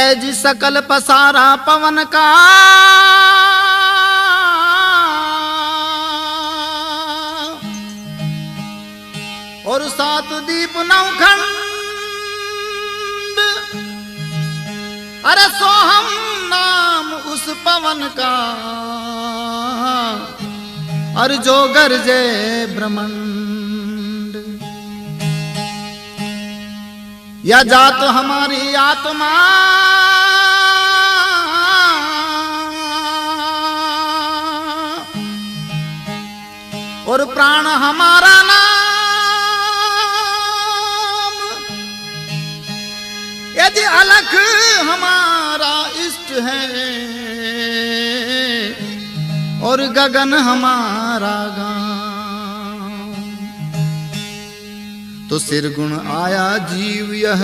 Age सकल पसारा पवन का और सात दीप नवखंड अरे सोहम नाम उस पवन का और जो गरजे ब्रह्मांड या जात हमारी आत्मा और प्राण हमारा नाम यदि अलख हमारा इष्ट है और गगन हमारा गांव तो सिरगुण आया जीव यह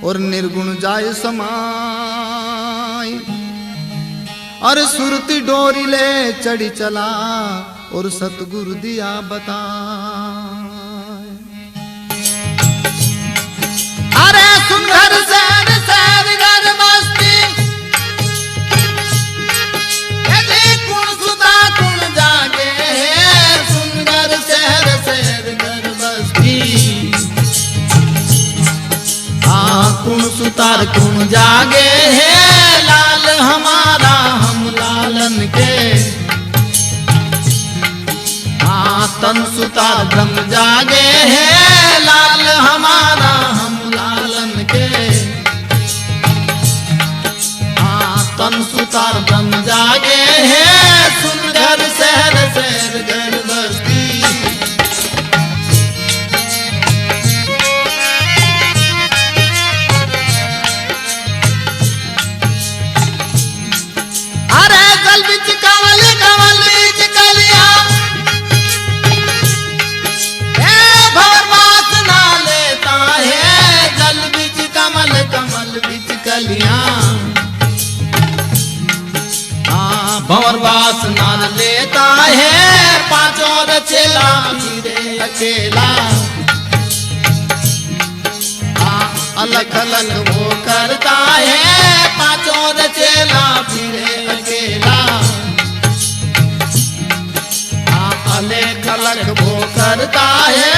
और निर्गुण जाय समाय और सुरती डोरी ले चढ़ी चला और सतगुरु दिया बता। अरे सुन घर शहर शहर घर बस्ती यदि कुण सुता कुण जागे सुन घर शहर शहर घर बस्ती कुण सुतार कुण जागे है लाल हमारा हम लालन के तन सुतार ब्रह्म जागे है लाल हमारा हम लालन के तन सुतार ब्रह्म जागे है सुन घर शहर शहर घर बस्ती। अरे जल बिच कमल कमल बीच कलिया कमल बिच कलियां भंवर वास नार लेता है पांचों रचेला फिरे अकेला अलग अलग वो करता है पांचों रचेला फिरे अकेला अलग अलग वो करता है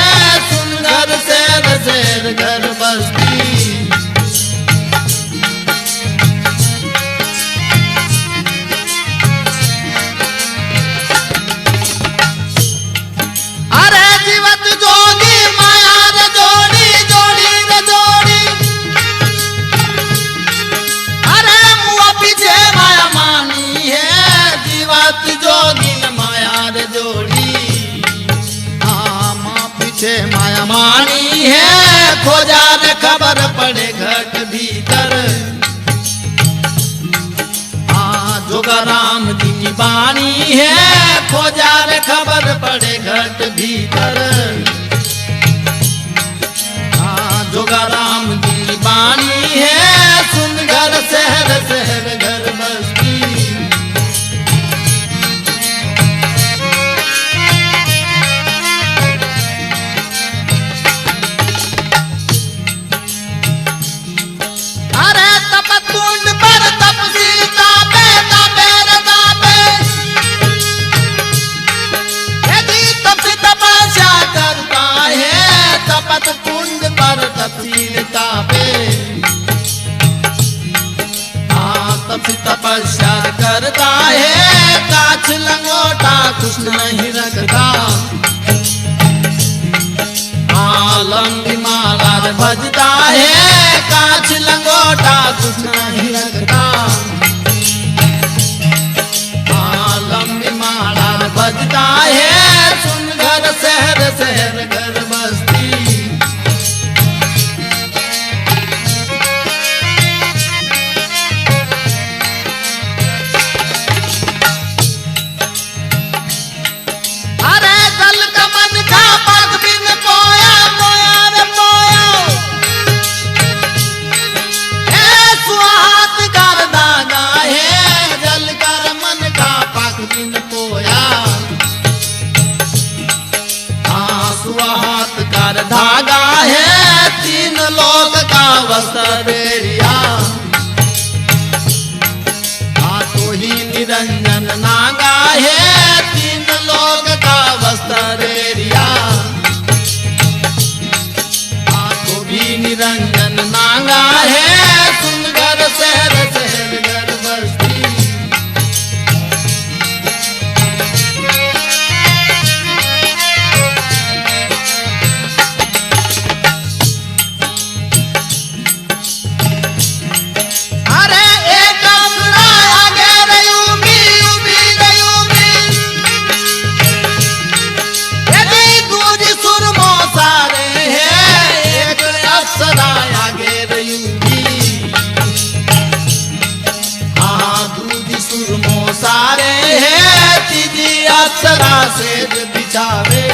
सुंदर शेर शेर घर बस्ती। माया मानी है खोजा रे खबर पड़े घट भीतर जोगा राम जी की बानी है खोजा रे खबर पड़े घट भीतर जोगा राम जी की बानी है सुन घर शहर शहर घर बस्ती। तपस्या करता है काछ लंगोटा कुछ नहीं रखता लंबी माला भजता है काछ लंगोटा कुछ नहीं रखता लंबी माला भजता है सुन घर शहर शहर घर बस्ती। धागा है तीन लोग का वस्त्र बेरिया नांगा है, 3 लोग का वस्त्र एरिया, आंखों भी निरंजन नांगा है, सुनकर शहर शहर घर बस्ती। सारे हैं तीजी अप्सरा से बिछावे,